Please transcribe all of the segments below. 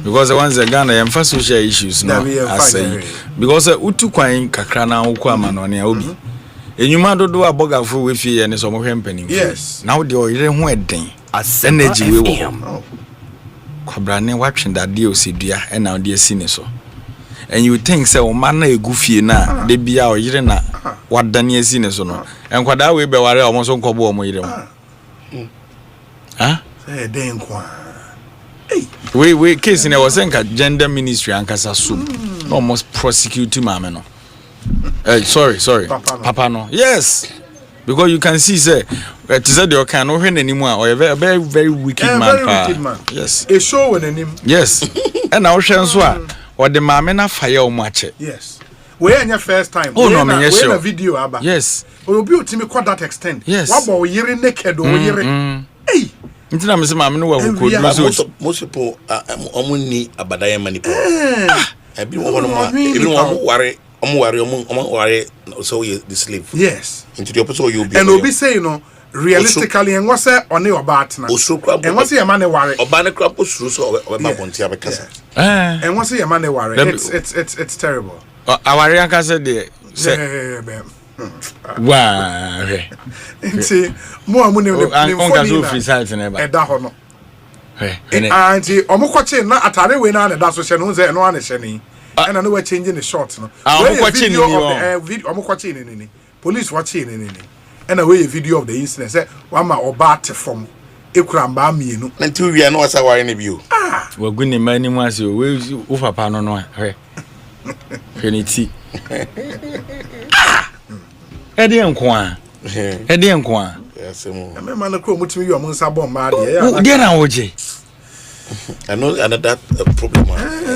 because once the Ghana and for social issues no I say because utu kwan kakra na wo kwa manone a obi enyuma dodo aboga fo we fie ne so mo hwempani yes now the oyire ho eden energy we wo kwabrane watwe dade osedua e na de asine so and you think say o man na egu fie na de bia oyire na wadane asine so no enkwada we be ware o mo so nkobo o mo yire mo say den kwa we case in was gender ministry ankasa sum almost prosecute mama no sorry papa no yes because you can see say to say the kind no hwen animu a or very very wicked man yes a show when anim yes and now hwen so a or the mama na fire o mo ache yes we anya first time we na video aba yes obi otimi quite that extent yes wabo yiri naked o yiri hey ntina me se mama no wa ko most people omunni abadaye manipo ebi won ware so the slave yes into the opposite you be and obi say realistically and was say on your batna and was your man worry obane crap osuru so obeba bonti abekasa and was your man worry it's terrible awari aka say the wow nti mo amu ne onka so free site na ba eda ho no anti omukwache na atare we na da so hye no ze no ane hye ni and I know we're changing the shot no video of the omukwache ni police watching ni and away a video of the incident say one ma oba from ekuramba mienu until we are no asa ware ne bio we guni mani mu ase we u papa no no he feniti edi enko a yes mo me man ko mutimi yo mo nsa bom ma de dia na woje I know another problem a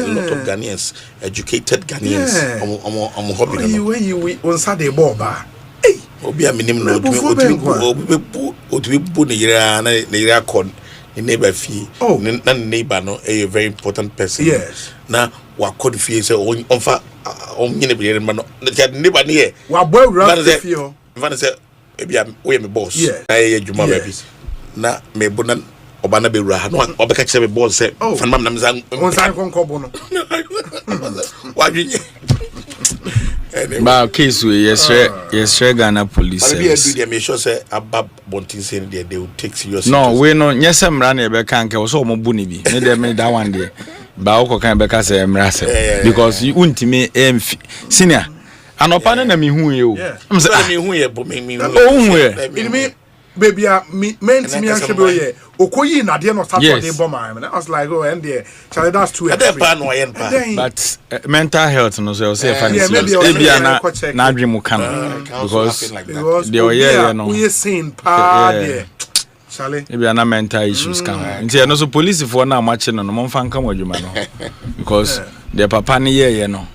lot of Ghanaians educated Ghanaians am hobby we on Saturday boba obi a minim no obi bu ne yira na ne yira kon ne neighbor fee na neighbor no a very important person yes na wa code fee say onfa onyine be yire no neighbor ne wa boy run fee o mfa say ebi am we me boss na ye adwuma baby na me bu na obana be wura no obeka kire be boss say fan mam na mza on san konkobo no wa dwinye ba case we yes Ghana police service be make sure say abab bontin say they will take serious no we no nyese mra na be kan ke so mo bu ni bi me dey me that one dey ba wo kan be ka say mra say because you untimi senior anopa na me hu ye o me say me hu ye bo me hu ye me baby menti me ahwe be ye okoyi na de no Saturday bomb I was like oh and there Charlie that's too but mental health no say fancy ebia na adwemu kan because the oye no we seen pa there Charlie ebia na mental issues kan nti no so police for na amache no mo mfa nka modwuma no because the papa ne ye no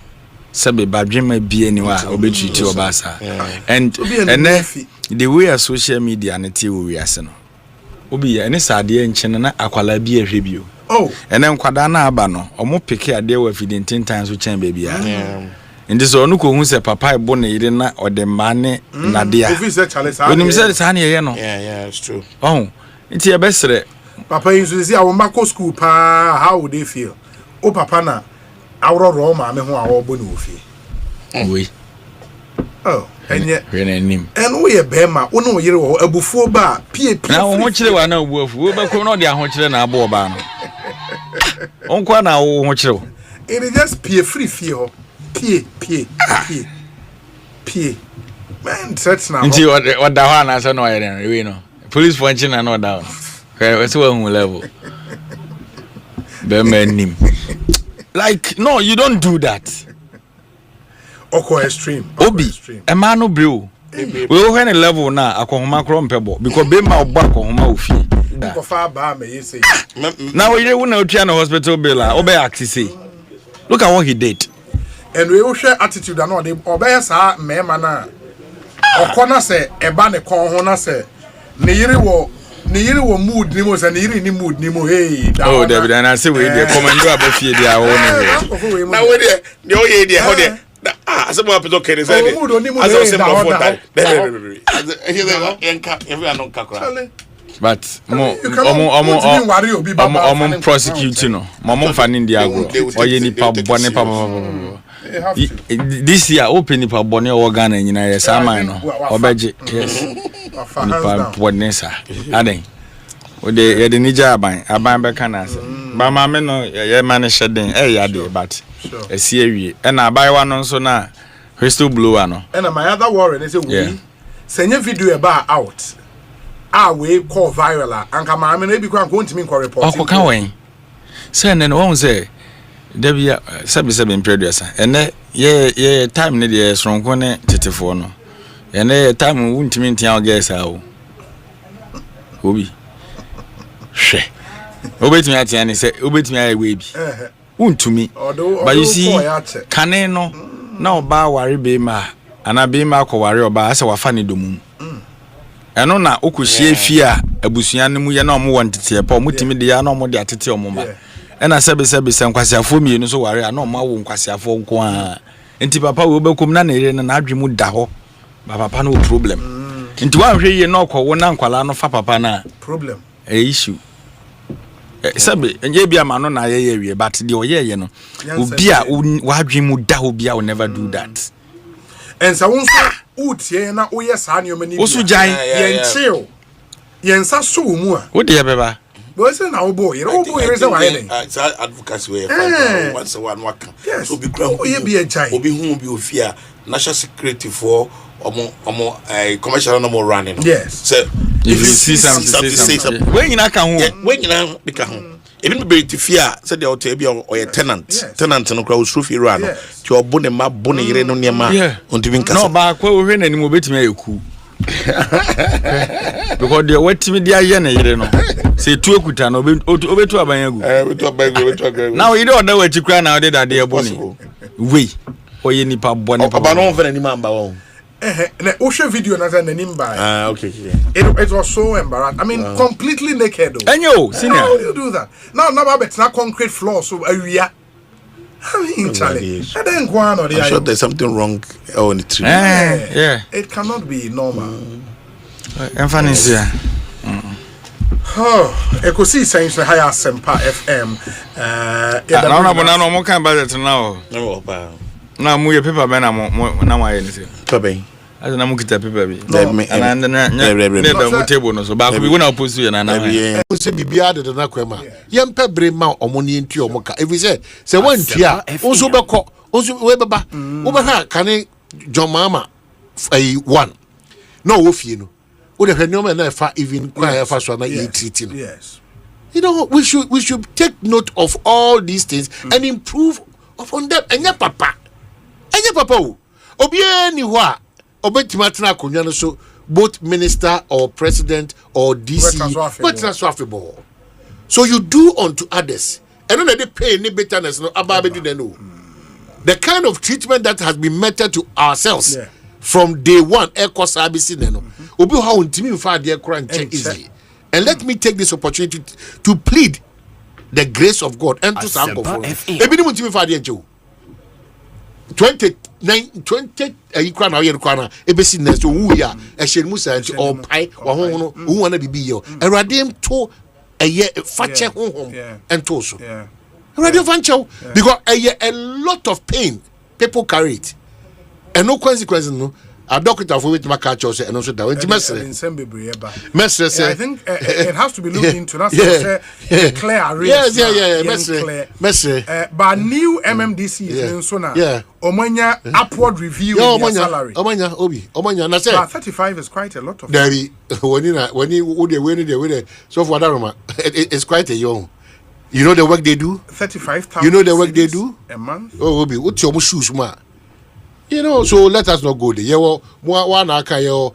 sabe badwema bie ni wa obetwiti obasa and the way social media na ti we ase no obi ya ne sade enchene na akwala bi ehwe bio ene nkwada na aba no omo peke ade wa fidintin tan so chen baby ya ndi so onu ko hu se papa ebo na yire na ode mane na de a onim se sa na ye no yeah it's true nti e besere papa yin so si awon bako school pa how would they feel papa na awro ma me ho a wo bo ni wo fie we enye renanim en we be ma wo no yire wo abufuo ba pie na wo ho kire wa na abuafu wo be ko no de ho kire na abo ba no onkwa na wo ho kire it is just pie free fie ho pie man sets na nti what da ho na so no yire we no police function na no down we so hu level be manim like no you don't do that extreme obi e ma no bro we wo hwe level na akohoma kro mpebo because be ma obo akohoma ofi ko fa ba ma yese na we re na otua na hospital bill a obe access look at what he did and we wo hwe attitude na obe sa mema na okona se eba ne kon ho na se ne yiri wo mood ni mo se ne yiri ni mood ni mo hey oh David na say we dey commando abafie dia wo na we dey o ye dey ho dey asemo apeto kere say dey aso se mo for that everyone don't kakra but prosecute no mama fanning the agro or any pub bonnet this year open nipa bone o Ghana nyina yes aman no obeje yes nipa bonesa aden o de ye nija aban be kana ase ba ma me no ye man hyeden yade but esi awie e na abai wa no nso na crystal blower no and my other worry is we send video about out we call viral anka ma me no bi kwa nko ntimi nko report o kan wen say ne no won say Debia 77 producer ene ye time ne de sronko ne tetefo no ene time wuntimi ntia ogesa o obi hwe obetimi atia ne se obetimi aye we bi wuntumi but you see kane no na oba ware be ma ana be ma akọ ware oba ase wafa ne domu eno na okohie fi a abusua ne mu ye na omo wontete pa omutimi de ya na omo de atete omo ma ena sebe nkwasiafo mienu so ware na ma wo nkwasiafo nko a enti papa we obekom na ere na adwemu da ho ba papa no problem enti wa hwe ye na okwo na nkwala no fa papa na problem issue sebe enye bia ma no na ye wie but de oye no obi a wa adwemu da obi a will never do that and so won utie na oye sa ne omani osu jan yen chill yen sa so mu a wo de beba but say na obo say why then advocacy way once one waka so be ground oye be a jai obi hu bi ofia national security for omo commercial no more running yes so if you see something when you na kan ho when you na be kan ho even be to fear say the hotel be or tenant no crowd trophy run ti obo ne ma bo ne yire no niam ontimi nkasa no ba kwa ohwe na nim obetimi ayeku because the wetimi dia ye na yire no say tu ekuta no obetu abanyagu obetu abanyagu now you don't know what you cry now dey that dey boni we oye nipa boni papa oba no won fe na nim amba won na oshe video na za nanim ba okay it was so embarrassing. I mean completely naked though. Enyo senior how do you do that now bet na concrete floor so awia I mean Charlie I don't go on or I'm sure there's something wrong on the tree yeah it cannot be normal emphasis here Ekosi science na higher sempa FM na no mo kan budget now no ba na mu ye paper be na mo na wa ye ni se paper as na mu kita paper bi and na mu table no so ba ko bi wona post you na se bibia de na kwema ye mpebre ma omoni nti omoka evi se wantia onso bekọ onso we beba wo be ha kane John Mama 1 no wo fie no wo de hwanioma na fa even kwa fa so na ye treat no yes you know we should take note of all these things and improve upon them enya papa o obi ani ho a obetima tena akonwa no so both minister or president or DC but transferable so you do unto others and no dey pay any bitterness no about do no the kind of treatment that has been meted to ourselves from day one echo service no obi how ntimi mfa de ekora nche easy and let me take this opportunity to plead the grace of God and to sample for ebi ni ntimi mfa de nche 20 ayikra na yer kwa na ebesi next wu ya ehye mu sa nti opai wa ho no wu na bibi yo erade mto eye fache honhom ento so erade fancho because a lot of pain people carry it and no consequences no a doctor for with my catch say and also that when mesre say I think it has to be looked into that's clear mesre but new MMDC is so now omanya upward review in your salary omanya na say 35 is quite a lot of there when you so for that it's quite a young. You know the work they do? 35,000. You know the work they do? A month? Oh, Obi, what's your shoes, ma? You know, so let us not go there. Yeah, well, one aka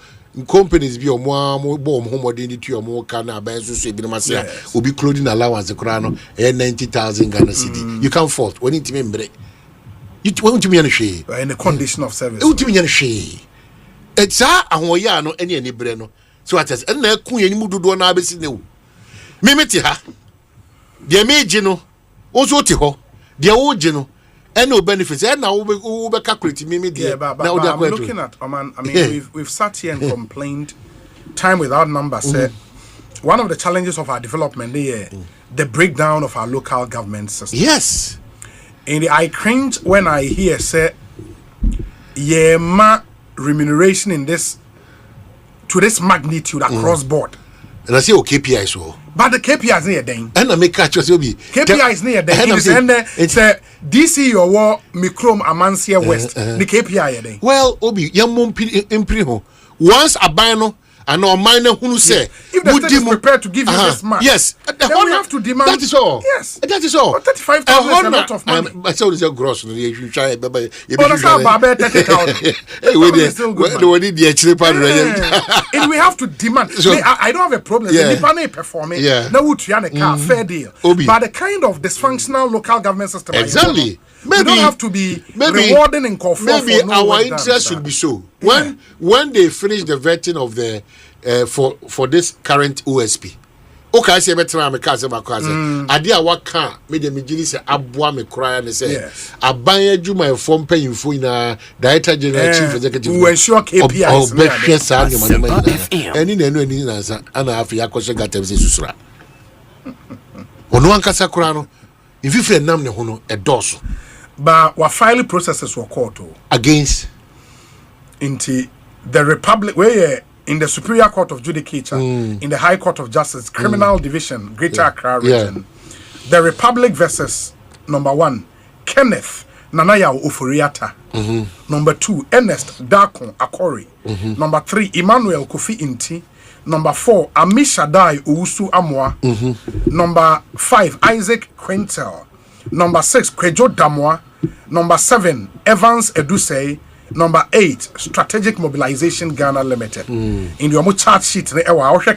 companies be or more home identity or more can will be clothing allowance the crown 90,000 Ghana cedi. You can't fault when it remember. You want to be any shade in the condition of service. You want to be any shade. It's a no any breno. So at us and na ku yenimu dodo na abesi ne wo. Memeti ha. The image no also ti ho the oje no and no benefits and now we calculate me but I'm looking at I mean we've sat here and complained time without number said one of the challenges of our development there, the breakdown of our local government system. Yes. And I cringe when I hear say, ma remuneration in this to this magnitude across board. And I say, KPI so. But the KPI is near then. And I make catch us will be KPI is near then. It's a DC or war Microm Amancia West. The KPI then. Well, Obi, young mum impriho. Once a bino and no minor who say, if the state is prepared to give you this much, yes, then we have to demand. That is all. Yes, that is all. 35,000 is a lot of money. But so is your gross. You try, but that's how Babe take it out. And we have to demand. I don't have a problem. The Nipane performing. No, would car fair deal. But the kind of dysfunctional local government system. Exactly. Maybe, we don't have to be rewarding in conform. Maybe our interest should be so. When they finish the vetting of the for this current OSP. Okay, I say better I'm a cousin my cousin. Idea what can made the Mijini say Abwa me cry and say Abaya Juma form paying for in a Director General Chief Executive who ensure KPIs. And in any answer, and after Yakosha got them susura. Ono Ankasa Kurano, if you feel namne hono a dorsal. But what filing processes were called against into the Republic where in the Superior Court of Judicature, in the High Court of Justice, Criminal Division, Greater Accra Region, the Republic versus number 1, Kenneth Nanaya Oforiata, number 2, Ernest Darkon Akori, number 3, Emmanuel Kofi Inti, number 4, Amishadai Owusu Amwa, number 5, Isaac Quintel, number 6, Kwejo Damwa, number 7, Evans Edusei, number 8, Strategic Mobilization Ghana Limited. In the charge sheet,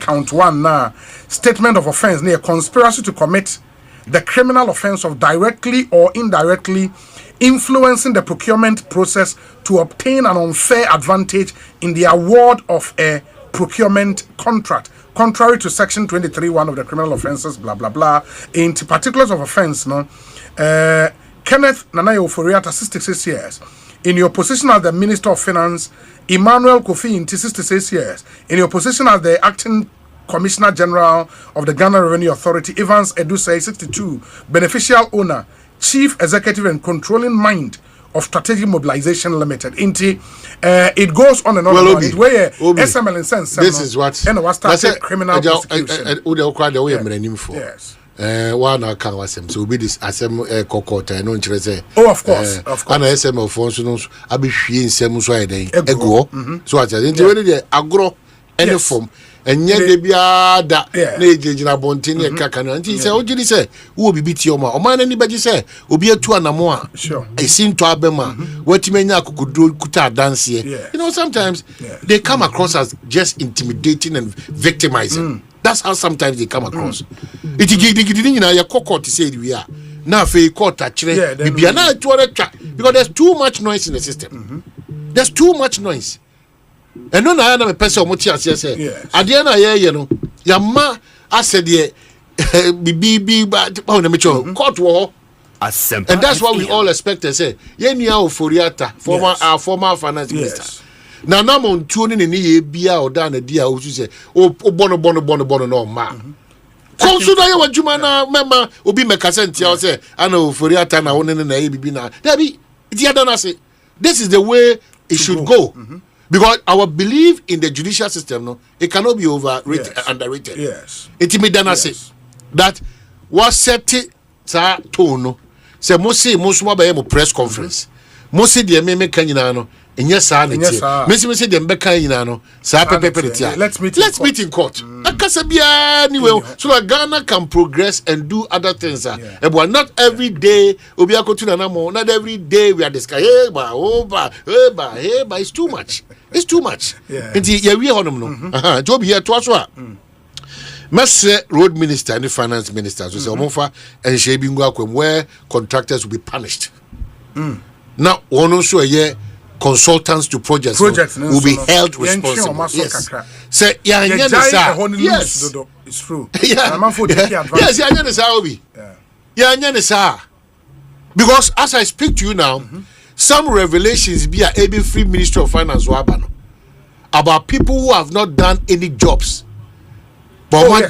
count 1 now, statement of offense near conspiracy to commit the criminal offense of directly or indirectly influencing the procurement process to obtain an unfair advantage in the award of a procurement contract, contrary to section 23(1) of the criminal offenses, blah blah blah. In particulars of offense, Kenneth Nanayo Oforiata, 66 years. In your position as the Minister of Finance, Emmanuel Kofi Inti, 66 years. In your position as the Acting Commissioner General of the Ghana Revenue Authority, Evans Edusei, 62, beneficial owner, Chief Executive and Controlling Mind of Strategic Mobilization Limited. It goes on and on. Well, where SML in sense. This is what. And was started criminal prosecution. Yes. One account was him. So be this SM court. I know say. Oh, of course, of course. And SM of Fonsunos, I be she in some so ego. So I said, the agro any form. And yet they be that Najina Bontini Kakana. And he said, oh, did he say, who will be beat your man? Or man, anybody say, will be a 2 and more. Sure. I seem to Abema. What you mean, could do kuta dance here. You know, sometimes they come across as just intimidating and victimizing. That's how sometimes they come across. It didn't you know your court to say we are. Now for a court actually because there's too much noise in the system. There's too much noise. And no na me person omo ti say ade na ye no yama asede bibi ba na me cho court wo and that's what we all expect to say ye nia Oforiata former finance minister na na mo ntuo ne ye bia oda na dia o say o bono no ma consider ye wadwuma na mema obi mekasa ntia o say ana Oforiata na woni na ye bibi na there be it ya don say this is the way it should go. Because our belief in the judicial system, no, it cannot be overrated, underrated. Yes. It made them say that was set tone. Say most mo press conference. Most the me kanyina no. Enye sa na tie. Me say dem beka yina no. Sa pepe tie. Let's meet in court. Akasa bia anyway so that Ghana can progress and do other things. But not every day obi akotu na mo. Not every day we are discussing. It's too much. It's too much. Nti ye wi honom no. Job here to aso a. Mess road minister and the finance minister so say omofa and shebi ngwa akwam where contractors will be punished. Now one also a consultants to projects will be held responsible. Yes. Say yes. It's true. Yes, Obi. Because as I speak to you now, some revelations be a AB Free Ministry of Finance about people who have not done any jobs But I mean,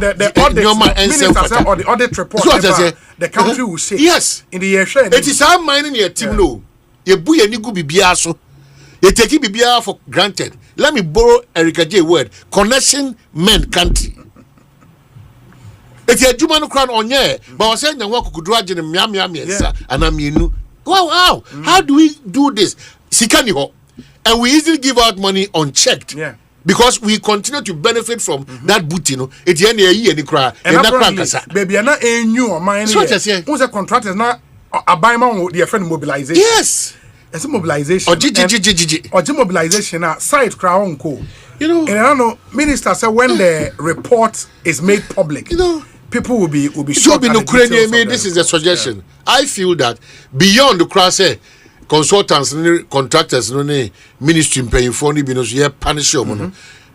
the audit minister said, or the audit report, the country will shake. Yes. In the year, it is our mind in your team. No, you buy any good bibiaso. You take bibia for granted. Let me borrow Erica J word. Connection men country. It's a Jumano crown on ye, but I was saying, "Walk could drag in Miami, and I'm you. Wow, how do we do this? Sikaniho, and we easily give out money unchecked. Yeah. Because we continue to benefit from that booty, you know. It's the year and the cry. And baby, I'm not a new or mine. Who's a contractor now? A buy man with their friend mobilization. Yes. It's a mobilization. Or mobilization side crown co. You know. And I don't know, minister said when the report is made public, you know, people will be shocked. This is a suggestion. Yeah. I feel that beyond the cross, consultants, contractors, ministry paying for punish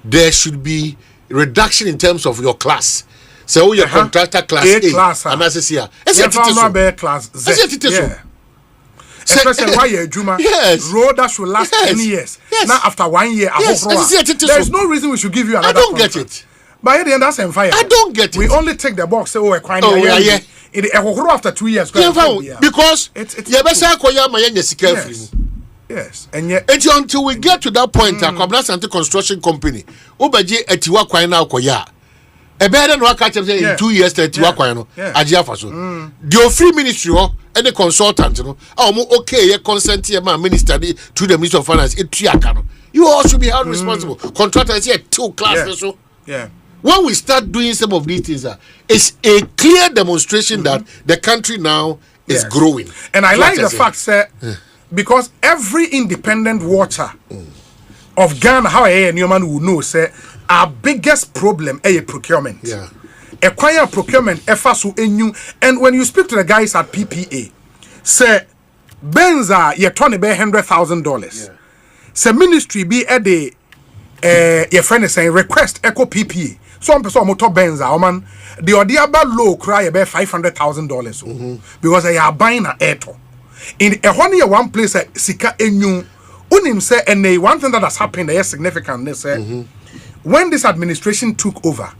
there should be reduction in terms of your class. So your contractor class A class, and as here. Class Z. Especially why you're Juma. Yes. Road that should last 10 years. Yes. Now after 1 year, there's no reason we should give you another. I don't get it. By the end, that's fire. I don't get it. We only take the box. Say, we're quite after 2 years. Because yes, and yet until we get to that point, a anti-construction company, Obaji etiwa kwina koya. A better no catch in 2 years etiwa kwino. Ajia faso. The free ministry any consultant, you know. Okay, consent here, minister to the Ministry of Finance. You all should be held responsible. Contractors here 2 classes. Yeah. When we start doing some of these things, it's a clear demonstration that the country now is growing. And I like the fact, sir, because every independent watcher of Ghana, how a Newman will know, sir, our biggest problem is procurement. Yeah. Acquire procurement, and when you speak to the guys at PPA, say, Benza, you're trying to pay $100,000. Say, ministry be at the your friend is saying request echo PPA. So I'm person motor Benza, man. The idea about low cry about $500,000 because they are buying an airto. In a 1 year, one place Sika Enu, unim say, and one thing that has happened there is significant. They say, when this administration took over,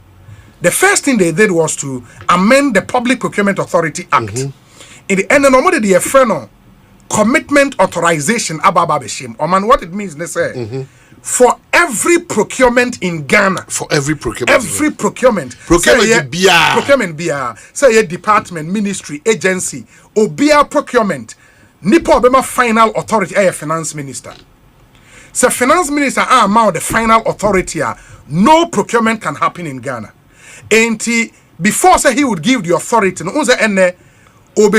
the first thing they did was to amend the Public Procurement Authority Act. In the end, normally the friend commitment authorization abababeshim. Or man, what it means, they say. For every procurement in Ghana, procurement BIA, say a department, ministry, agency, or BIA procurement, Nipo Obema final authority, a finance minister. So finance minister are the final authority. No procurement can happen in Ghana. And before say he would give the authority, no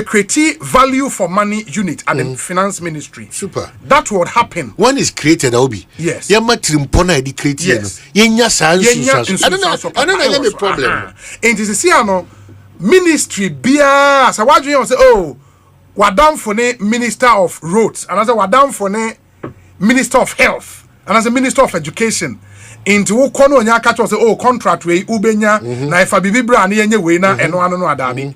create value for money unit at the finance ministry. Super. That would happen. When it's created, Obi. Yes. Yes. I don't know any problem. And this is here ministry bia. So what do you say? Oh, we're down for the minister of roads, and I say we're down for the minister of health, and as a minister of education. Into kono nya catch say oh contract we ubenya na if bibi bra na yenye we na eno ano no adabi.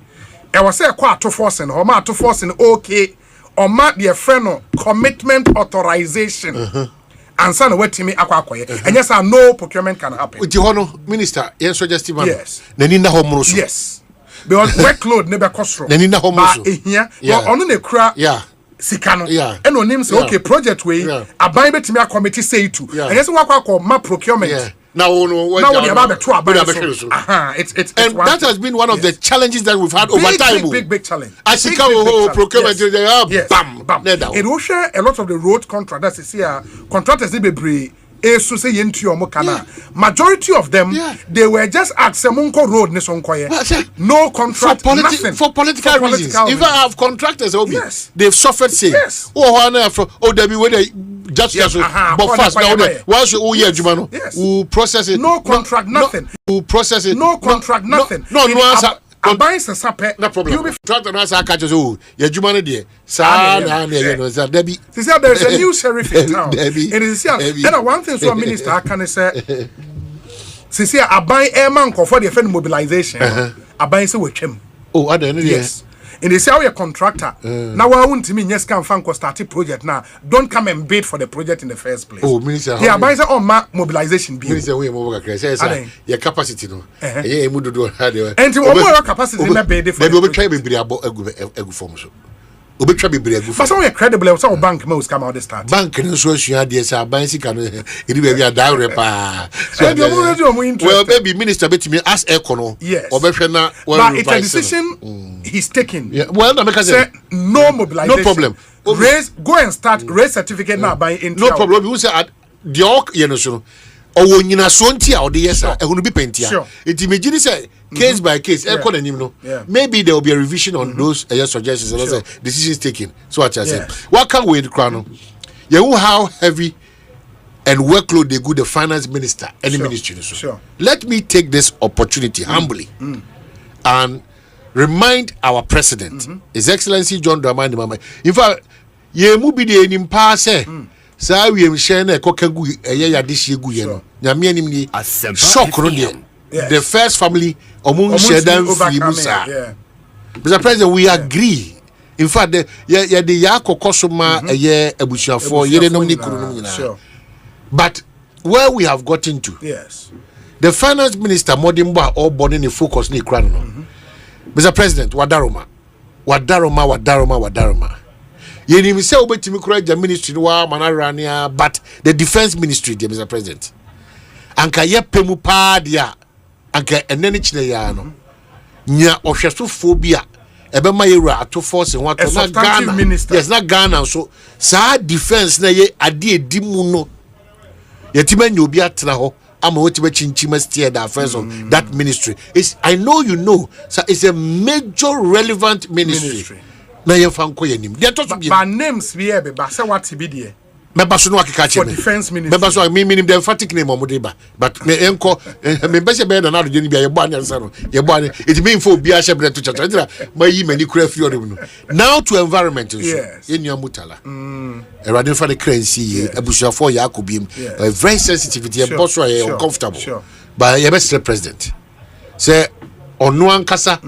I was say kwa to force and ma to force okay or ma the friend commitment authorization and son wetimi akwa akoye and yes no procurement can happen with the minister yes suggestive yes nenina homruso yes because workload never cost nenina homruso here ono ne kura sika no and onim say okay project we aban betimi a committee say to and yes wakwa ma procurement Now it's that has been one of the challenges that we've had over time. Big challenge. As you come procurement, bam. It will share a lot of the road contractors. This year, contractors they be majority of them they were just at Semunko Road no contract for political reasons. Even have contractors they've suffered say just but fast now once who process it no contract nothing who process it no contract nothing no Abai sasape no problem. Contract na say catch oh your jumano there Debbie. There's a new sheriff in town. It is and one thing so minister can say Abai airman for the defend mobilization. Abai say we chem. Oh, I don't know. Yes. And they say, "Oh, you're a contractor. Now I want to mean yes, can fan start a project now. Don't come and bid for the project in the first place." Oh, minister, yeah, but it's on mobilization bill. Minister, we more your capacity no. Yeah, we do have and more capacity in the bid. Maybe we try to be about a form so. We try to be but so credible. So bank most come out the start. Bank no so you had yes, our bank can. It be a direct well, maybe minister bet me as econo. Yes. Or but it's a decision he's taking. Yeah. Well, say no mobilization. No problem. Go and start raise certificate now by in. No problem. We say at the ok you know so. Or when you are so ntia or the yes, I will be pentia. It immediately say case by case. Maybe there will be a revision on those suggestions and also decisions taken. So what I said. What can we do, Crown? You know how heavy and workload they go the finance minister, any ministry. Sure. Let me take this opportunity humbly and remind our president, His Excellency John Dramani Mahama. In fact, ye mu bi de nim pa say. Sa we am share na ekokagu eya yadehie gu ye no nyame anim ni shock no the first family omun share dan free musa Mr. President, we agree. In fact, the yakokoso ma eye abusuafo yere no ni kuru no nyina. But where we have gotten to, yes, the finance minister modimbo all born in focus ni kra no. Mr. President, wadaroma Yenim say obetimi kura ja ministry no wa manarania, but the defense ministry, dear Mr. President. Anka ye pemu pa dia anka enene chine ya no. Nya ohweso phobia ebe ma yewura ato force what na Ghana. Minister. Yes, not Ghana so sa defense na ye ade edimu no. Yetima nya obi atena ho ama wotiba chinchima steer the affairs of that ministry. I know you know, so it's a major relevant ministry. Na ye fanko yenim de to so bi ba names be e be ba say what be there meba so no akeka che me defense ministry meba so me minim the emphatic name omode ba but me enko me be se be na do ni bia ye bo anya nsa no ye bo anya it mean for obi a shebre to chacha dira ma yi mani kura fi ore no now to environment so ye nua mutala erade fa the currency ye abusuafo ya akobiem very sensitivity ye boss so ye uncomfortable but ye best president say onu ankasa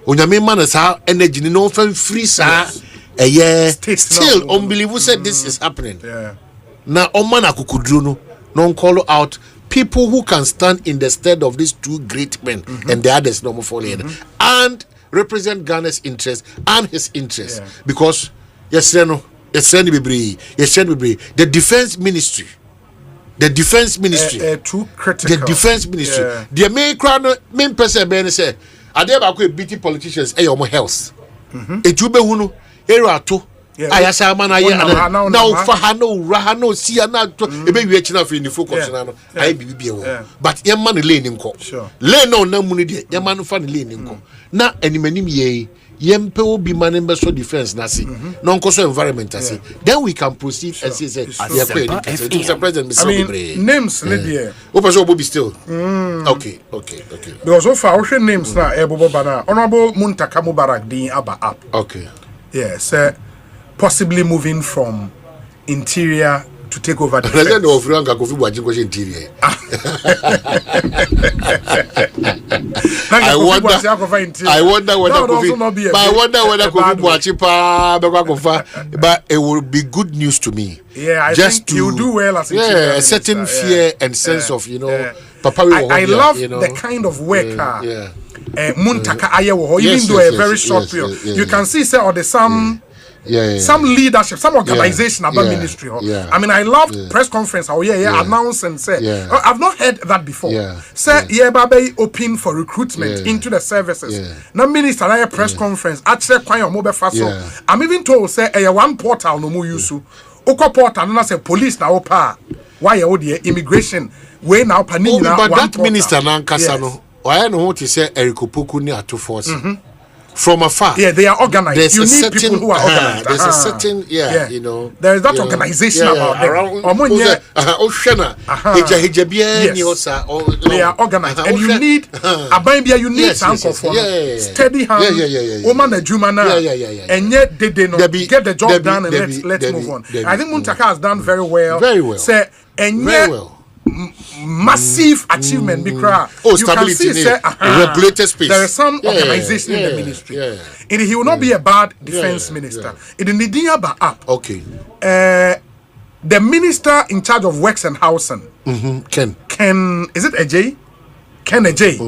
Onyame man sa energy no fan free sa still unbelievable said this is happening. Now man akukudru no call out people who can stand in the stead of these two great men and the others no more falling and represent Ghana's interest and his interest because the defense ministry too critical. The defense ministry the main person ben say ade ba ko BT politicians e your health ejube hunu area to ayasa mana ye na ufa ha no ura ha no si na to ebe wi echi na fe ni focus na no ai bibie wo but ye man lane nko lane no na mu ni de ye man fa ni lane nko na animanim ye yempe obi man be so defense na see no nko so environment see then we can proceed and say Mr. President I mean names ne there open so obi still okay because so far our names na ebobo bana honorable Muntaka Mubarak din aba up okay yes possibly moving from interior to take over the president of Franka Kofi Boaji interior. I wonder whether Kofi Boaji but it will be good news to me. Yeah, I just think you do well as a certain fear and sense of Papa. I love the kind of work. Muntaka Ayewo, even though a very short period, you can see or the some. Some leadership, some organization about ministry. I mean, I love press conference. Announce and say. I've not heard that before. Say, baby, open for recruitment into the services. Now, minister, I press conference. Actually, quite a mobile fast. I'm even told say, one portal no more use. Oko portal, no say police now opa. Why immigration? Way now panini. But that minister Nankasano, I know what you say. Eric Opoku ni atu force. From afar, they are organized. There's you need certain, people who are organized. There's a certain, there is that organization about them. They are organized, and you need you need some steady hand, woman and Jumana, and yet they get the job done and let's move on. I think Muntaka has done very well. Very well. Say, and yet massive achievement because you can see say, regulated space. There is some organization in the ministry. And he will not be a bad defense minister. It is Nidinya up. Okay. The minister in charge of works and housing. Ken is it AJ? Ken AJ.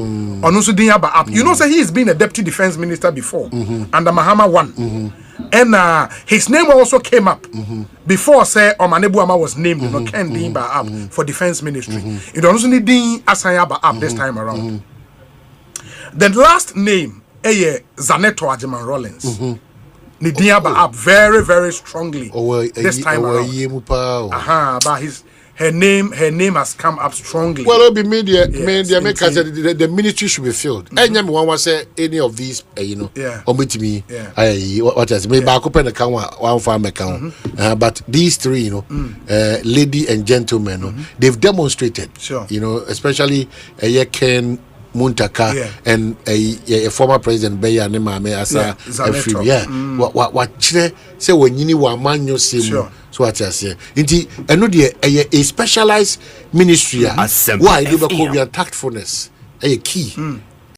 Onusudinya up. You know, say he has been a deputy defense minister before under Mahama 1. And his name also came up before say Omanebuama was named, you know, Ken Dimba up for defense ministry. It also need Asayaba up this time around. The last name, Zaneto Ajiman Rollins. Nidiaba up very, very strongly this time around. But her name has come up strongly. Well, it'll be media make us the ministry should be filled. And one was say any of these, you know, omit me. What else? Maybe I could pen account one farm account. But these three, you know, lady and gentlemen, they've demonstrated, you know, especially Ken Muntaka and a former president Beya Nemame as a free. What say when you wa manyo same. So what I say, and no a specialized ministry. Why do we call tactfulness? A key